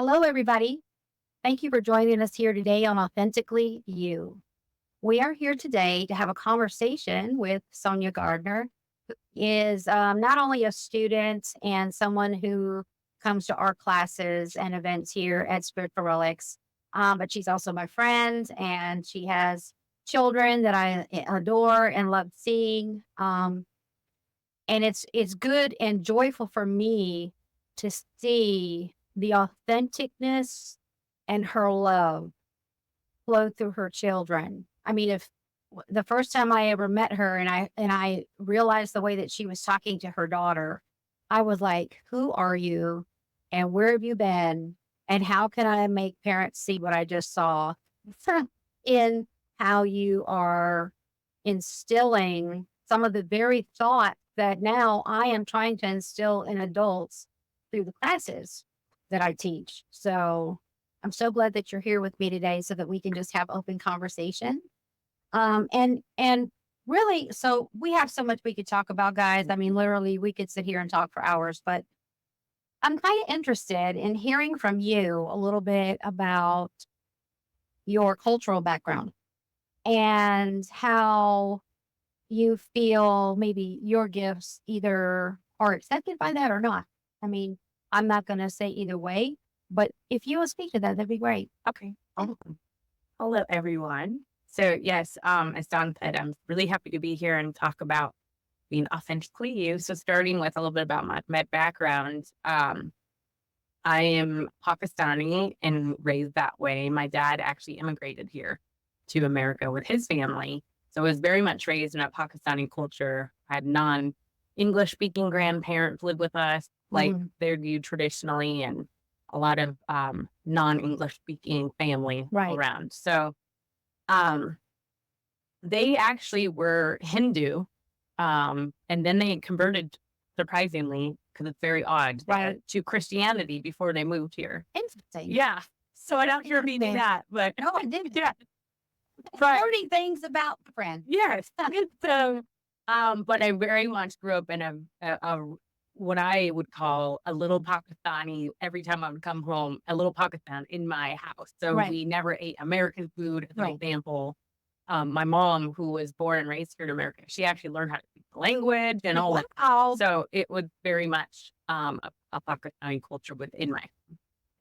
Hello, everybody. Thank you for joining us here today on Authentically You. We are here today to have a conversation with Sonya Gardner, who is not only a student and someone who comes to our classes and events here at Spiritual Relics, but she's also my friend, and she has children that I adore and love seeing. And it's good and joyful for me to see the authenticness and her love flow through her children. I mean, if the first time I ever met her and I realized the way that she was talking to her daughter, I was like, "Who are you, and where have you been, and how can I make parents see what I just saw in how you are instilling some of the very thoughts that now I am trying to instill in adults through the classes that I teach." So I'm so glad that you're here with me today so that we can just have open conversation. And really, so we have so much we could talk about, guys. I mean, literally, we could sit here and talk for hours, but I'm kind of interested in hearing from you a little bit about your cultural background and how you feel maybe your gifts either are accepted by that or not. I mean, I'm not going to say either way, but if you would speak to that, that'd be great. Okay. Hello, everyone. So yes, as Don said, I'm really happy to be here and talk about being authentically you. So starting with a little bit about my background, I am Pakistani and raised that way. My dad actually immigrated here to America with his family. So I was very much raised in a Pakistani culture. I had non-English speaking grandparents live with us, like Mhm. they're viewed traditionally, and a lot of non-English speaking family Right. around. So um, they actually were Hindu, and then they converted, surprisingly, because it's very odd, Right. to Christianity before they moved here. Interesting. Yeah. So I don't hear me do Interesting. that, but No, I didn't. yeah, but Learning things about the friend. yes. So, but I very much grew up in a what I would call a little Pakistani. Every time I would come home, a little Pakistan in my house. So Right. we never ate American food, as an Right. example. My mom, who was born and raised here in America, she actually learned how to speak the language and all that. Wow. So it was very much a Pakistani culture within my.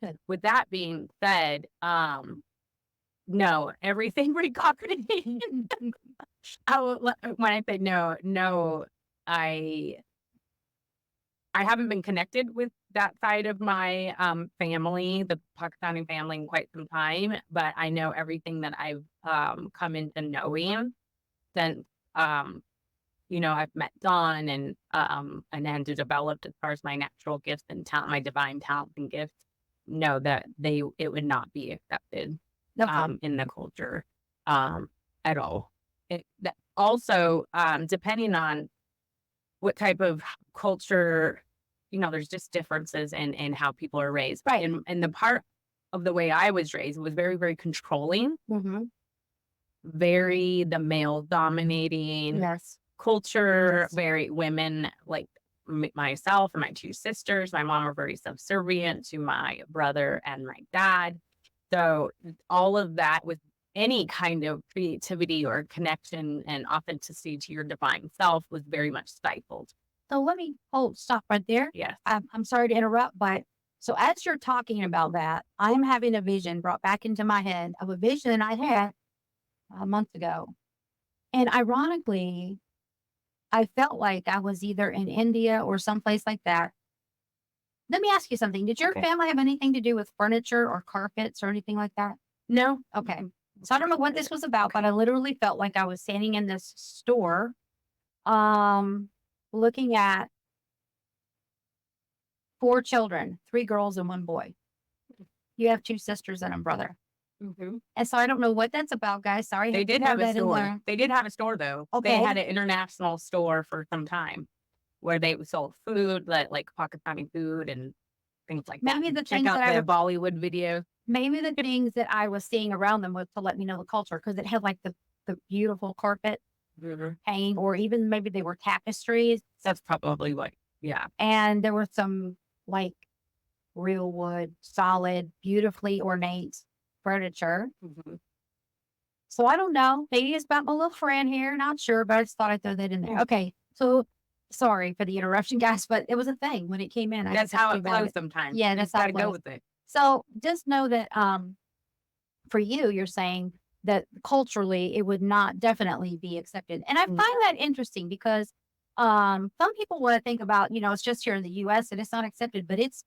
Good. With that being said, no, everything regarding when I say no, no, I I haven't been connected with that side of my family, the Pakistani family, in quite some time, but I know everything that I've come into knowing since I've met Don and then to developed as far as my natural gifts and talent, my divine talents and gifts. Know that it would not be accepted Okay. in the culture at all. Also, depending on what type of culture, there's just differences in how people are raised. Right. And the part of the way I was raised was very, very controlling, Mm-hmm. very the male dominating Yes. culture, Yes. very women like myself and my two sisters. My mom were very subservient to my brother and my dad. So all of that with any kind of creativity or connection and authenticity to your divine self was very much stifled. So let me stop right there. Yes. I'm sorry to interrupt, but so as you're talking about that, I'm having a vision brought back into my head of a vision I had a month ago. And ironically, I felt like I was either in India or someplace like that. Let me ask you something. Did your Okay. family have anything to do with furniture or carpets or anything like that? No. Okay. So I don't know what this was about, but I literally felt like I was standing in this store, um, looking at 4 children, 3 girls and 1 boy. You have 2 sisters and a brother. Mm-hmm. And so I don't know what that's about, guys. Sorry. They did have a store. They did have a store though. They Okay. had an international store for some time where they sold food, like Pakistani food and things like that. Maybe the Check things out that I the was Bollywood video. maybe the things that I was seeing around them was to let me know the culture because it had like the beautiful carpet Mhm. hanging, or even maybe they were tapestries. That's probably what. Yeah. And there were some like real wood, solid, beautifully ornate furniture. Mhm. So I don't know. Maybe it's about my little friend here. Not sure, but I just thought I'd throw that in there. Mm. Okay. So sorry for the interruption, guys, but it was a thing when it came in. I That's just have how to it about flows it. sometimes. Yeah, You that's just how gotta it go was. with it. So just know that for you, you're saying that culturally it would not definitely be accepted. And I find Mm. that interesting because some people want to think about, it's just here in the US and it's not accepted, but it's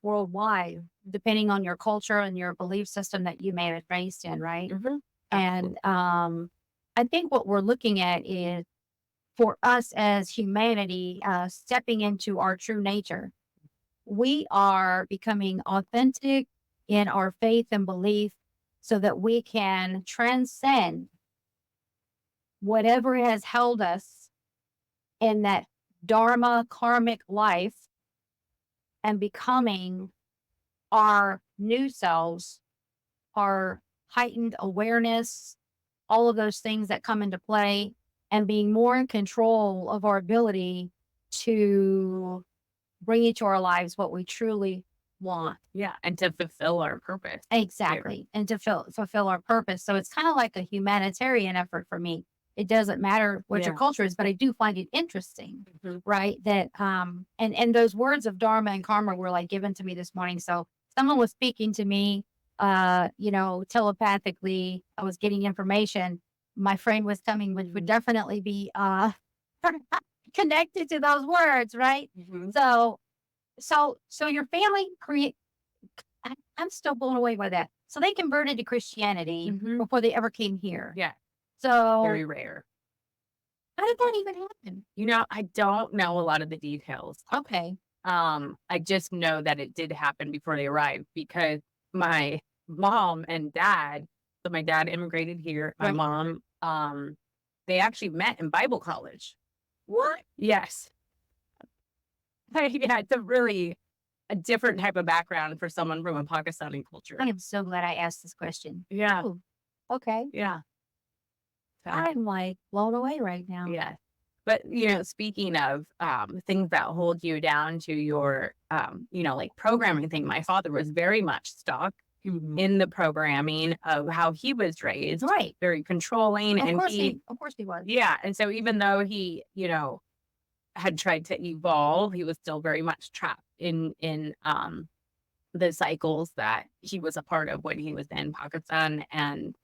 worldwide, depending on your culture and your belief system that you may have been raised in, right? Mhm. And Absolutely. I think what we're looking at is for us as humanity, stepping into our true nature. We are becoming authentic in our faith and belief so that we can transcend whatever has held us in that dharma karmic life and becoming our new selves, our heightened awareness, all of those things that come into play, and being more in control of our ability to bring into our lives what we truly want. Yeah, and to fulfill our purpose here. Exactly. And to fulfill our purpose. So it's kind of like a humanitarian effort for me. It doesn't matter what your Yeah. culture is, but I do find it interesting, Mhm. right? That and those words of dharma and karma were like given to me this morning. So someone was speaking to me telepathically. I was getting information. My friend was coming, which would definitely be connected to those words, right? Mhm. So your family create I'm still blown away by that. So they converted to Christianity Mhm. before they ever came here. Yeah, So very rare. how did that even happen? I don't know a lot of the details. Okay. I just know that it did happen before they arrived because my mom and dad, so my dad immigrated here. My Right. mom, they actually met in Bible college. What? Yes. Yeah, it's a different type of background for someone from a Pakistani culture. I am so glad I asked this question. Yeah, Oh, okay. yeah. So, I'm like blown away right now. yeah. But, speaking of things that hold you down to your, like programming thing, my father was very much stuck Mhm. in the programming of how he was raised, Right. very controlling. Of And course of course he was. yeah. And so even though he, had tried to evolve, he was still very much trapped in the cycles that he was a part of when he was in Pakistan and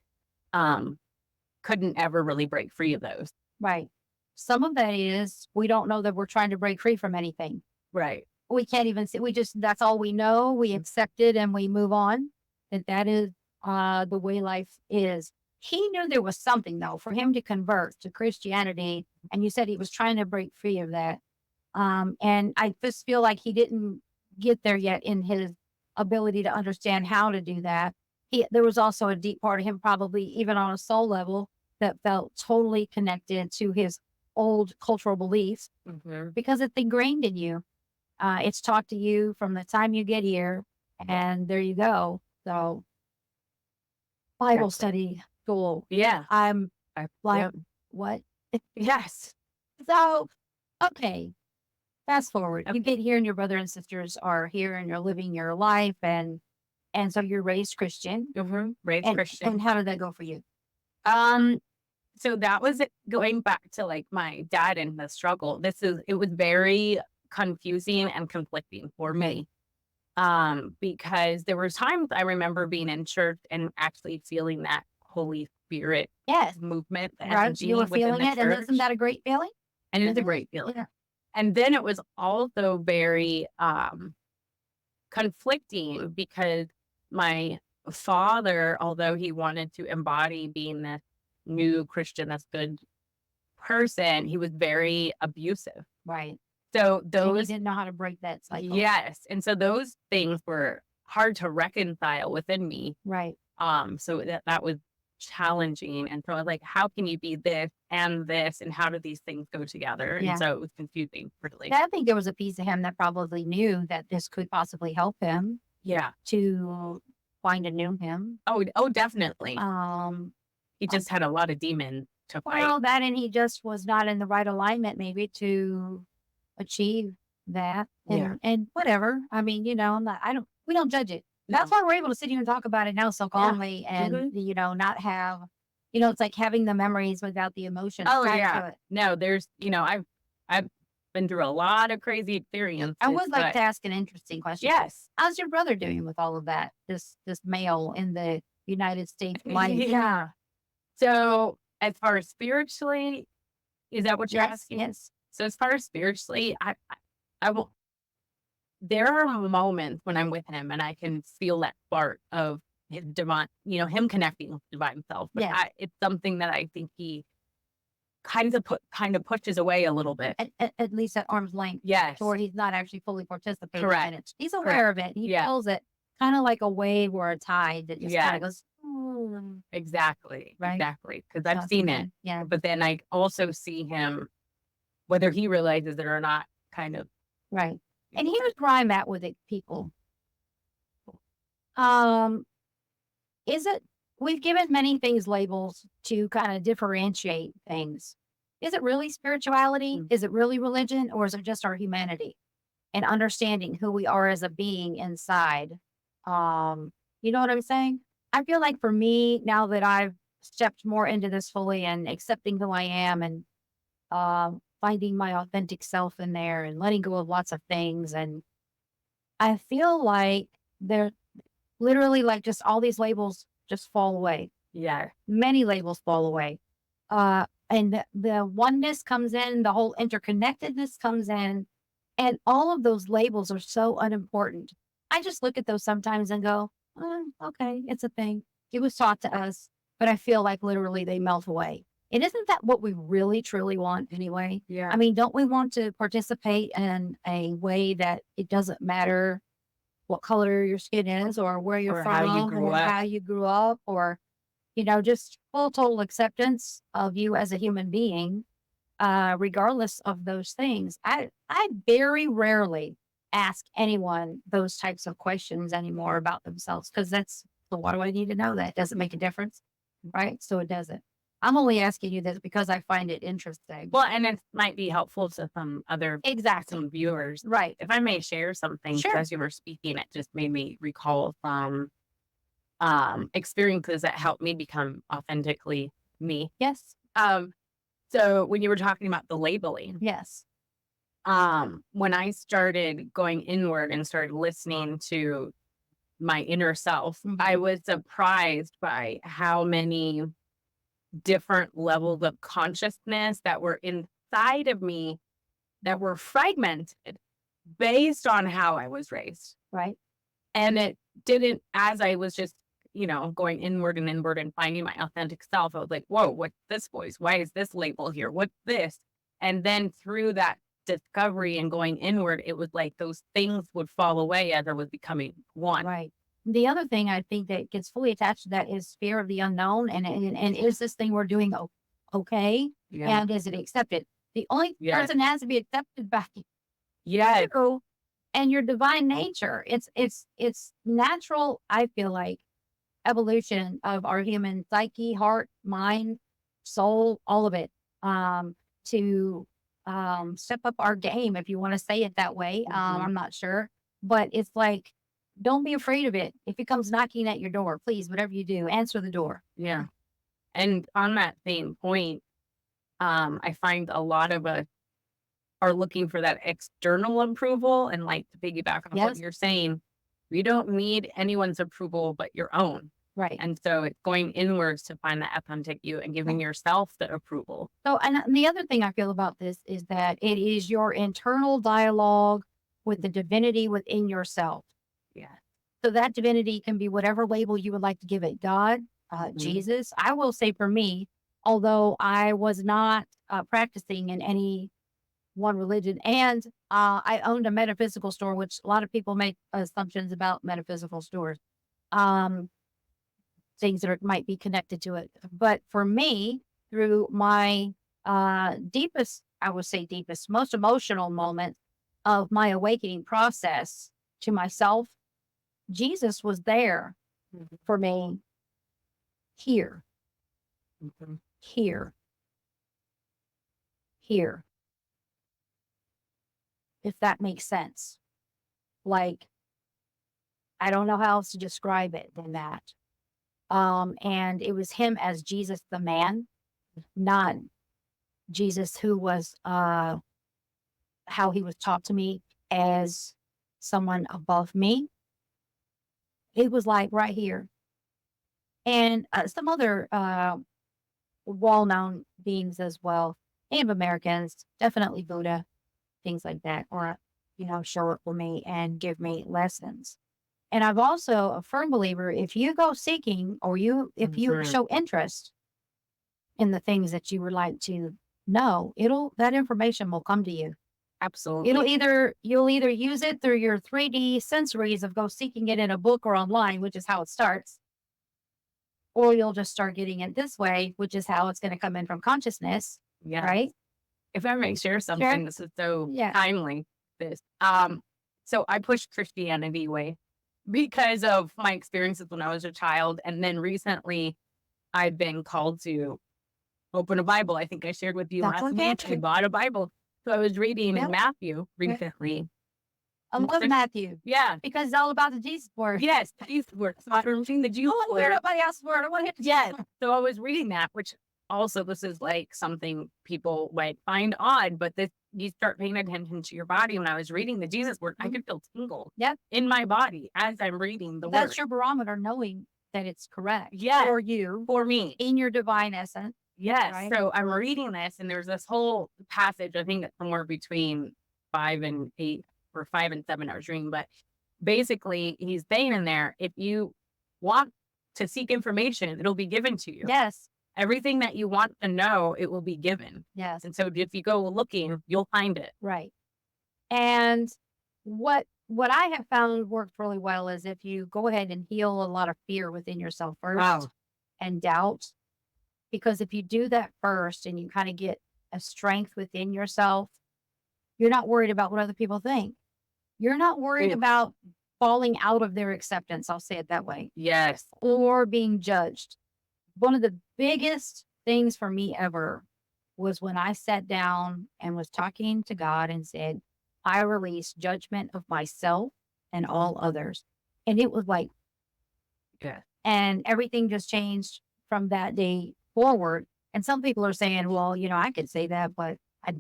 um, couldn't ever really break free of those. Right. Some of that is we don't know that we're trying to break free from anything. Right. We can't even see that's all we know. We accept it and we move on. That is the way life is. He knew there was something though for him to convert to Christianity. And you said he was trying to break free of that. And I just feel like he didn't get there yet in his ability to understand how to do that. There was also a deep part of him, probably even on a soul level, that felt totally connected to his old cultural beliefs Hmm. because it's ingrained in you. It's taught to you from the time you get here, and there you go. So, Bible Exactly. study school. Yeah. I'm like, Yeah. what? Yes. So, okay, fast forward. You Okay. get here, and your brother and sisters are here, and you're living your life, and so you're raised Christian. Raised And Christian. how did that go for you? Um, so that was it going back to like my dad and the struggle. It was very confusing and conflicting for me. Because there were times I remember being in church and actually feeling that Holy Spirit Yes, movement, the right. You energy were within feeling the it, and isn't church. that a great feeling? And it's It a is. great feeling. Yeah. And then it was also very conflicting because my father, although he wanted to embody being this new Christian, this good person, he was very abusive. Right. So And you those, didn't know how to break that cycle. yes. And so those things were hard to reconcile within me. Right. So that was challenging. And so I was like, how can you be this and this? And how do these things go together? And Yeah. so it was confusing, really. I think there was a piece of him that probably knew that this could possibly help him Yeah. to find a new him. Oh, definitely. Um, He just had a lot of demons to fight. well, that and he just was not in the right alignment, maybe to achieve that Yeah. and whatever. I mean, I'm not, I don't, we don't judge it. That's No. why we're able to sit here and talk about it now so Yeah. calmly and, hmm not have, it's like having the memories without the emotions Oh tied yeah. to it. No, I've been through a lot of crazy I experiences, would like but to ask an interesting question. yes. How's your brother doing with all of that? This male in the United States life. Yeah. So as far as spiritually, is that what you're Yes, asking? yes. So as far as spiritually, I will. There are moments when I'm with him and I can feel that spark of his divine, him connecting with divine self. But Yes. it's something that I think he kind of pushes away a little bit. At least at arm's length, to Yes, where he's not actually fully participating in correct, it. He's correct. aware of it. He Yeah, feels it kind of like a wave or a tide that just kind yeah, of goes, "Mm," exactly, right? exactly. Because So I've it's seen it, okay. Yeah, but then I also see him, whether he realizes it or not, kind of. right. And here's where I'm at with it, people. Um, is it we've given many things labels to kind of differentiate things. Is it really spirituality? Mm. Is it really religion? Or is it just our humanity and understanding who we are as a being inside? You know what I'm saying? I feel like for me, now that I've stepped more into this fully and accepting who I am and finding my authentic self in there and letting go of lots of things. And I feel like they're literally like just all these labels just fall away. Yeah, Many labels fall away. And the oneness comes in, the whole interconnectedness comes in, and all of those labels are so unimportant. I just look at those sometimes and go, okay, it's a thing. It was taught to us, but I feel like literally they melt away. And isn't that what we really truly want anyway? I yeah. mean, don't we want to participate in a way that it doesn't matter what color your skin is or where you're Or how you from grew or up. how you grew up or, just full total acceptance of you as a human being, regardless of those things. I very rarely ask anyone those types of questions anymore about themselves because that's, so why do I need to know that? Does it make a difference? Right? So it doesn't. I'm only asking you this because I find it interesting. Well, and it might be helpful to Exactly. some viewers. Right. If I may share something, 'cause Sure. as you were speaking, it just made me recall some experiences that helped me become authentically me. Yes. Um, so when you were talking about the labeling, Yes. when I started going inward and started listening to my inner self, I Mhm. was surprised by how many different levels of consciousness that were inside of me that were fragmented based on how I was raised. Right. And it didn't, as I was just, going inward and finding my authentic self, I was like, whoa, what's this voice? Why is this label here? What's this? And then through that discovery and going inward, it was like those things would fall away as I was becoming one. Right. The other thing I think that gets fully attached to that is fear of the unknown, and is this thing we're doing okay, Yeah. and is it accepted? The only Yeah. person has to be accepted by Yeah. you and your divine nature. It's natural. I feel like evolution of our human psyche, heart, mind, soul, all of it, to step up our game, if you want to say it that way. Mhm. I'm not sure, but it's like, don't be afraid of it. If it comes knocking at your door, please, whatever you do, answer the door. Yeah. And on that same point, I find a lot of us are looking for that external approval. And like to piggyback on what Yes, you're saying, you don't need anyone's approval but your own. right. And so it's going inwards to find that authentic you and giving yourself the approval. So, and the other thing I feel about this is that it is your internal dialogue with the divinity within yourself. Yeah. So that divinity can be whatever label you would like to give it. God, Mhm. Jesus. I will say for me, although I was not practicing in any one religion, and I owned a metaphysical store, which a lot of people make assumptions about metaphysical stores, um, things that might be connected to it. But for me, through my deepest, I would say deepest, most emotional moment of my awakening process to myself, Jesus was there Mhm. for me here, Mhm. here, here. if that makes sense. Like, I don't know how else to describe it than that. And it was him as Jesus the man, not Jesus who was how he was taught to me as someone above me. It was like right here. And some other well-known beings as well. Native Americans, definitely Buddha, things like that, or show up for me and give me lessons. And I've also a firm believer, if you go seeking or if you show interest in the things that you would like to know, that information will come to you. Absolutely. You'll either use it through your 3D sensories of go seeking it in a book or online, which is how it starts, or you'll just start getting it this way, which is how it's going to come in from consciousness. Yeah. Right. If I may share something, Sure. this is so Yeah. timely. So I pushed Christianity away because of my experiences when I was a child. And then recently I've been called to open a Bible. I think I shared with you That's last week. I bought a Bible. So I was reading in Matthew recently. I love Matthew. Yeah. Because it's all about the Jesus word. Yes, the Jesus word. So I'm reading the Jesus I don't word. hear nobody else's word. I want to hit the Yes. So I was reading that, which also this is like something people might find odd, but this you start paying attention to your body. When I was reading the Jesus word, I could feel tingles in my body as I'm reading the word. That's your barometer, knowing that it's correct. Yeah. For you. For me. In your divine essence. Yes. Right? So I'm reading this, and there's this whole passage, I think it's somewhere between 5 and 8 or 5 and 7 I was reading, but basically he's saying in there, if you want to seek information, it'll be given to you. Yes. Everything that you want to know, it will be given. Yes. And so if you go looking, you'll find it. Right. And what I have found worked really well is if you go ahead and heal a lot of fear within yourself first and doubt. Because if you do that first and you kind of get a strength within yourself, you're not worried about what other people think. You're not worried about falling out of their acceptance. I'll say it that way. Yes. Or being judged. One of the biggest things for me ever was when I sat down and was talking to God and said, I release judgment of myself and all others. And it was like, and everything just changed from that day forward. And some people are saying, well, I could say that, but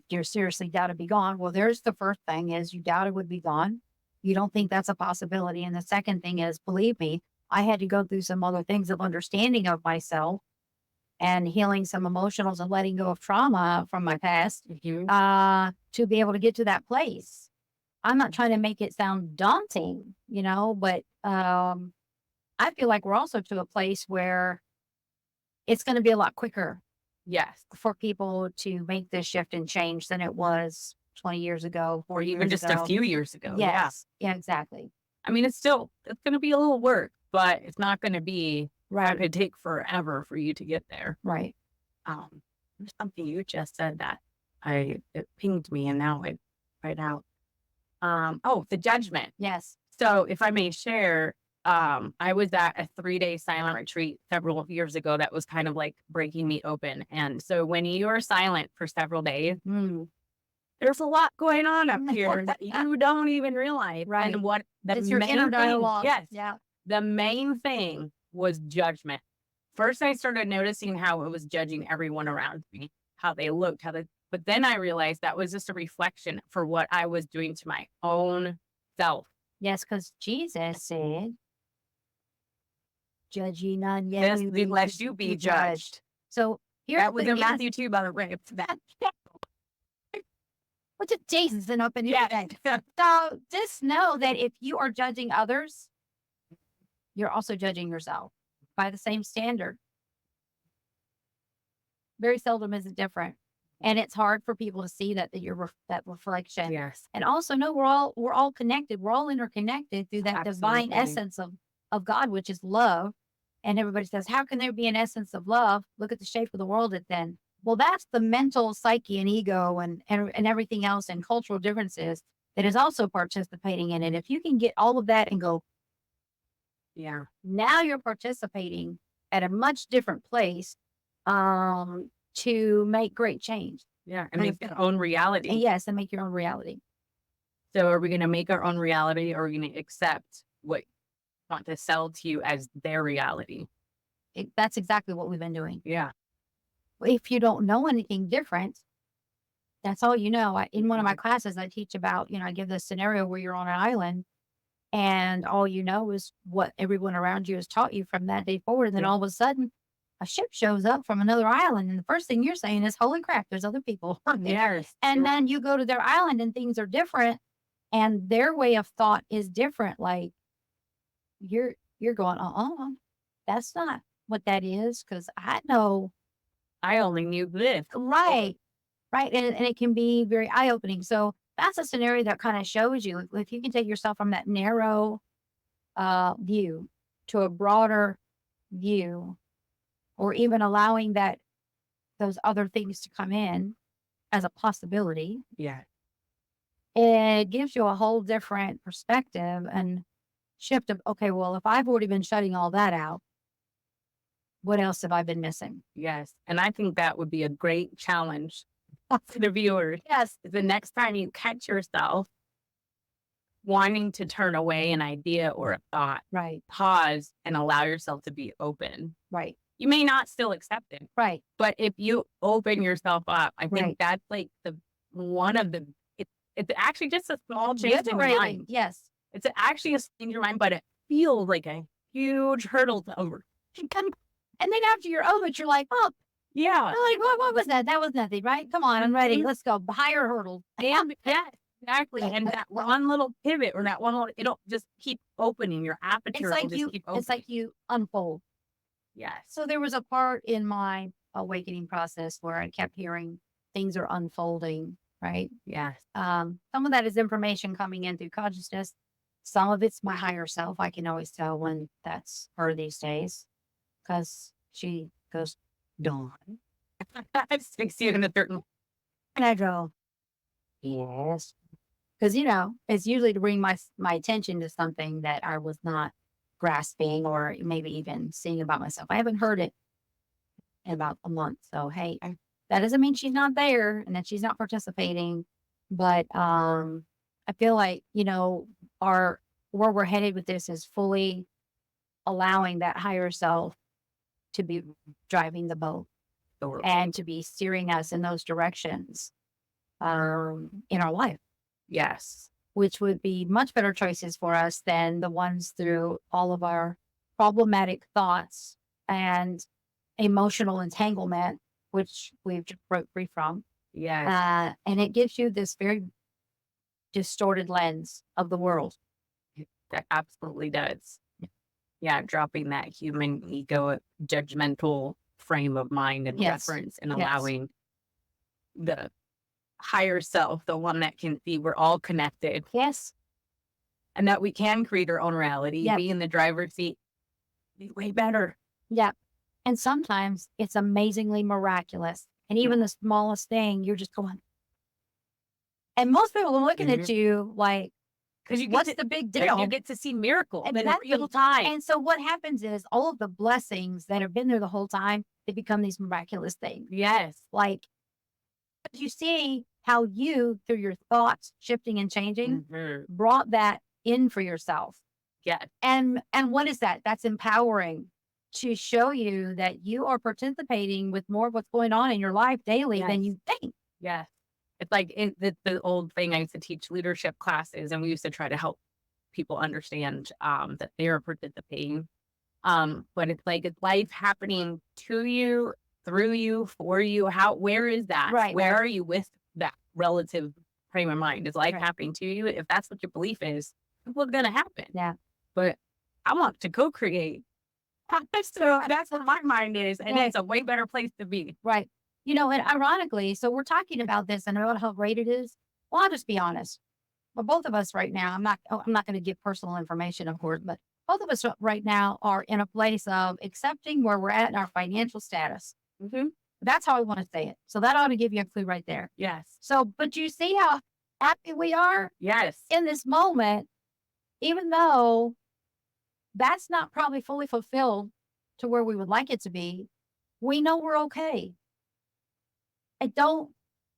you're seriously doubt it be gone. Well, there's the first thing is you doubt it would be gone. You don't think that's a possibility. And the second thing is, believe me, I had to go through some other things of understanding of myself and healing some emotionals and letting go of trauma from my past to be able to get to that place. I'm not trying to make it sound daunting, but I feel like we're also to a place where it's going to be a lot quicker. Yes. For people to make this shift and change than it was 20 years ago, or even just a few years ago. Yes. Yeah, exactly. I mean, it's going to be a little work, but it's not going to be right. It could take forever for you to get there. Right. There's something you just said that it pinged me and now it right out. The judgment. Yes. So if I may share, I was at a 3-day silent retreat several years ago that was kind of like breaking me open. And so when you are silent for several days, there's a lot going on up here that you don't even realize. Right. And what it's your inner dialogue. Yes. Yeah. The main thing was judgment. First, I started noticing how it was judging everyone around me, how they looked, but then I realized that was just a reflection for what I was doing to my own self. Yes, because Jesus said, judge ye none yet. Yes, lest you be judged. So here that was in Matthew 2, by the way. It's that. What's it, Jesus and up in here? So just know that if you are judging others, you're also judging yourself by the same standard. Very seldom is it different. And it's hard for people to see that that reflection. Yes. And also know we're all connected. We're all interconnected through that divine essence of God, which is love. And everybody says, how can there be an essence of love? Look at the shape of the world it's in. Well, that's the mental psyche and ego and everything else and cultural differences that is also participating in it. If you can get all of that and go, now you're participating at a much different place to make great change. Yeah, and make your own reality. And yes, and make your own reality. So are we going to make our own reality, or are we going to accept what want to sell to you as their reality? That's exactly what we've been doing. Yeah. If you don't know anything different, that's all you know. In one of my classes, I teach about, I give this scenario where you're on an island and all you know is what everyone around you has taught you from that day forward. And then Yeah. all of a sudden, a ship shows up from another island. And the first thing you're saying is, holy crap, there's other people on there. Yes. And then you go to their island and things are different and their way of thought is different. Like you're going, that's not what that is. Cause I know. I only knew this. Right. Right. And it can be very eye opening. So that's a scenario that kind of shows you if you can take yourself from that narrow view to a broader view, or even allowing those other things to come in as a possibility, Yeah. it gives you a whole different perspective and shift of, okay, well, if I've already been shutting all that out, what else have I been missing? Yes. And I think that would be a great challenge to the viewers. Yes. The next time you catch yourself wanting to turn away an idea or a thought, Right. pause and allow yourself to be open. Right. You may not still accept it, Right. but if you open yourself up, I think Right. that's like one of the, it's actually just a small change in your mind. Yes. It's actually a change in your mind, but it feels like a huge hurdle to over. And then after you're over it, you're like, oh, Yeah. like, what was that? That was nothing, right? Come on, I'm ready. Let's go. Higher hurdle. And yeah, exactly. And that one little pivot or that one little, it'll just keep opening your aperture. It's like you unfold. Yes. So there was a part in my awakening process where I kept hearing things are unfolding, right? Yes. Some of that is information coming in through consciousness. Some of it's my higher self. I can always tell when that's her these days because she goes, Dawn. I speak to you in a certain. And I go, yes. Because, it's usually to bring my attention to something that I was not grasping or maybe even seeing about myself. I haven't heard it in about a month. So, hey, that doesn't mean she's not there and that she's not participating. But I feel like, where we're headed with this is fully allowing that higher self to be driving the boat and to be steering us in those directions in our life. Yes. Which would be much better choices for us than the ones through all of our problematic thoughts and emotional entanglement, which we've just broke free from. Yes. And it gives you this very distorted lens of the world. That absolutely does. Yeah. Dropping that human ego, judgmental frame of mind and reference and allowing the higher self, the one that can see we're all connected. Yes. And that we can create our own reality, be in the driver's seat, be way better. Yeah. And sometimes it's amazingly miraculous. And even the smallest thing, you're just going. And most people are looking at you like, because what's the big deal? You get to see miracles in Exactly. real time. And so what happens is all of the blessings that have been there the whole time, they become these miraculous things. Yes. Like you see how you, through your thoughts shifting and changing, brought that in for yourself. Yes. And what is that? That's empowering to show you that you are participating with more of what's going on in your life daily than you think. Yes. It's like the old thing I used to teach leadership classes, and we used to try to help people understand that they're participating. But it's like it's life happening to you, through you, for you. Where is that? Right. Where are you with that relative frame of mind? Is life happening to you? If that's what your belief is, what's gonna happen? Yeah. But I want to co-create. So that's what my mind is. And it's a way better place to be. Right. And ironically, so we're talking about this and about how great it is. Well, I'll just be honest. But both of us right now, I'm not going to give personal information, of course, but both of us right now are in a place of accepting where we're at in our financial status. Mm-hmm. That's how I want to say it. So that ought to give you a clue right there. Yes. So, but you see how happy we are? Yes. In this moment, even though that's not probably fully fulfilled to where we would like it to be, we know we're okay.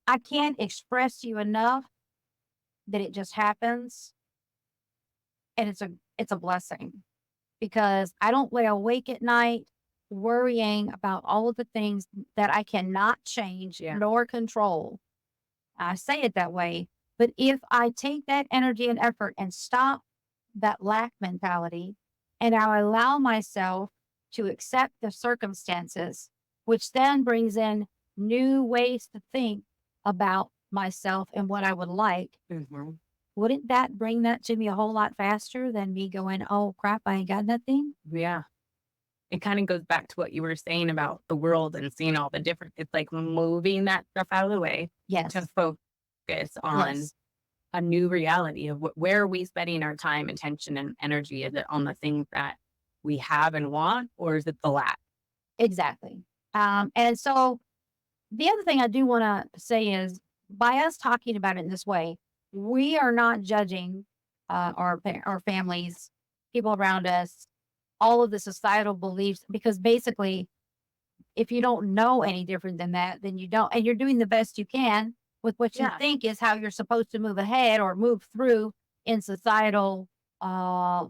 I can't express to you enough that it just happens, and it's a blessing because I don't lay awake at night worrying about all of the things that I cannot change Yeah. nor control. I say it that way, but if I take that energy and effort and stop that lack mentality and I allow myself to accept the circumstances, which then brings in new ways to think about myself and what I would like, Mhm. wouldn't that bring that to me a whole lot faster than me going, oh crap, I ain't got nothing? Yeah. It kind of goes back to what you were saying about the world and seeing all the different, it's like moving that stuff out of the way to Yes. focus on Yes. a new reality of where are we spending our time, attention, and energy? Is it on the things that we have and want, or is it the lack? Exactly. And so the other thing I do want to say is by us talking about it in this way, we are not judging our families, people around us, all of the societal beliefs, because basically, if you don't know any different than that, then you don't, and you're doing the best you can with what you Yeah. think is how you're supposed to move ahead or move through in societal uh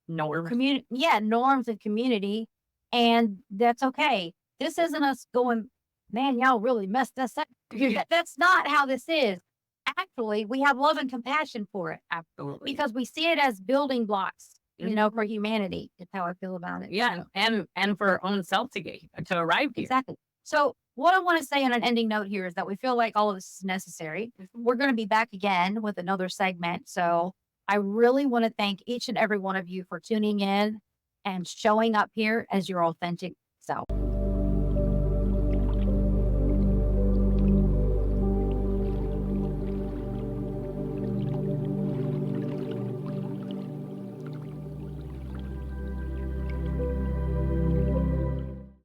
Norm. norms and community, and that's okay. This isn't us going, man, y'all really messed us up. That's not how this is. Actually, we have love and compassion for it Absolutely. because we see it as building blocks, Mhm. for humanity. That's how I feel about it. Yeah. So, And for our own self to arrive here. exactly. So, what I want to say on an ending note here is that we feel like all of this is necessary. We're going to be back again with another segment. So, I really want to thank each and every one of you for tuning in and showing up here as your authentic self.